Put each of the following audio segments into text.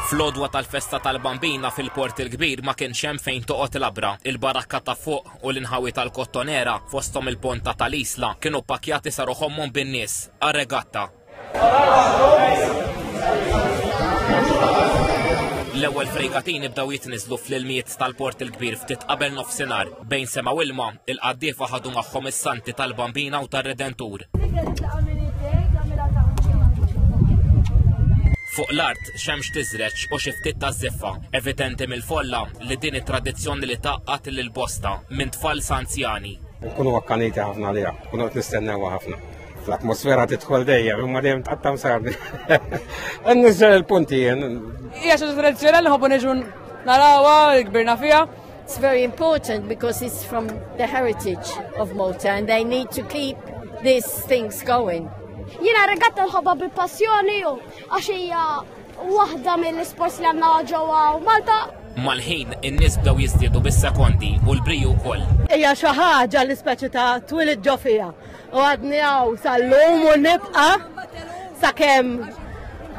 Fl-għodwa tal-festa tal-Bambina fil-Port il-Kbir ma kienx hemm fejn toqgħod il-abra. Il-barakka ta' fuq u l-inħawi tal-Kottonera fosthom il-ponta tal-Isla kienu ppakjati saruħomhom bin-nies għar-regatta. L-ewwel fregatini bdew jitniżlu fl-ilmijiet tal-Port il-Kbir ftit qabel nofsinhar bejn sema u ilma il-qaddiefa ħadu magħhom is-santi tal-Bambina u tar-Redentur. Fuq l-art xemx tiżreċ u xi ftit ta' żiffa, evidenti mill-folla li din it-tradizzjoni li taqqat lil-bosta minn tfal sa' anzjani. Nkunu wakkaniti ħafna liha, nkunu qed nistennewha ħafna. L-atmosfera tidħol dejjem, imma dejjem tqattam sardi. Nniżżel il-punti. Hija xi tradizzjoni li ħobbu niġu narawha kbirna fiha. It's very important because it's from the heritage of Malta and they need to keep these things going. Jiena regatta nħobba bil-passjoni għax hija waħda mill-isports li għandna ġewwa Malta. Mal-ħin in-nies bdew jiżdiedu bis-sekondi u l-briju wkoll. Hija xi ħaġa li speċi ta' twilid ġo fiha u għadni hawn sal-lum u nibqa' sakemm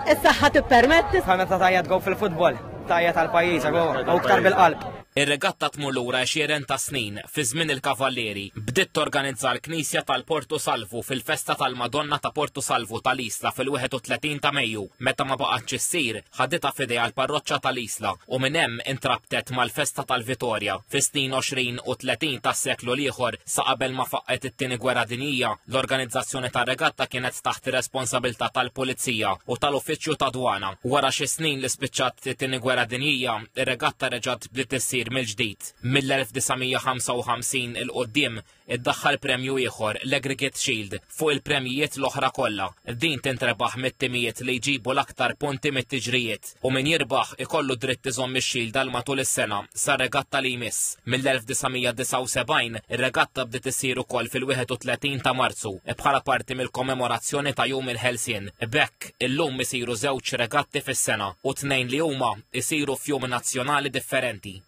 is-saħħa tippermetti. Meta tajja tgħu fil-futbol, tajja tal-pajjiż u iktar bil-qalb. Ir-regatta tmur lura 20 ta' snin fi żmien il-Kavallieri. Bdiet torganizza l-Knisja tal-Porto Salvo fil-festa tal-Madonna ta' Porto Salvo tal-Isla fil-31 ta' Mejju. Meta ma baqgħetx issir, ħaditha f'idejha l-parroċċa tal-Isla u minn hemm intrabtet mal-festa tal-Vitorja. Fi-snin 20 u 30 tas-seklu l-ieħor sa qabel ma faqqet it-tieni gwerra dinjija, l-organizzazzjoni tar-regatta kienet taħt ir-responsabilità tal-Pulizija u tal-Uffiċċju ta' Dwana. Wara xi snin li spiċċat it-tieni gwerra dinjija, ir-regatta reġgħet bdiet issir mill-ġdid. Mill-1955 il-qoddim iddaħħal premju ieħor l-Aggregate Shield fuq il-premjijiet l-oħra kollha. Din tintrebaħ mit-timijiet li jġibu l-aktar punti mit-tiġrijiet u min jirbaħ ikollu dritt iżomm ix-shield għal matul is-sena sa regatta li jmiss. Mill-1979 ir-regatta bdiet issir ukoll fil-31 ta' Marzu bħala parti mill-kommemorazzjoni ta' Jum il-Ħelsien. B'hekk illum isiru żewġ regatti fis-sena u tnejn li huma isiru f'jum nazzjonali differenti.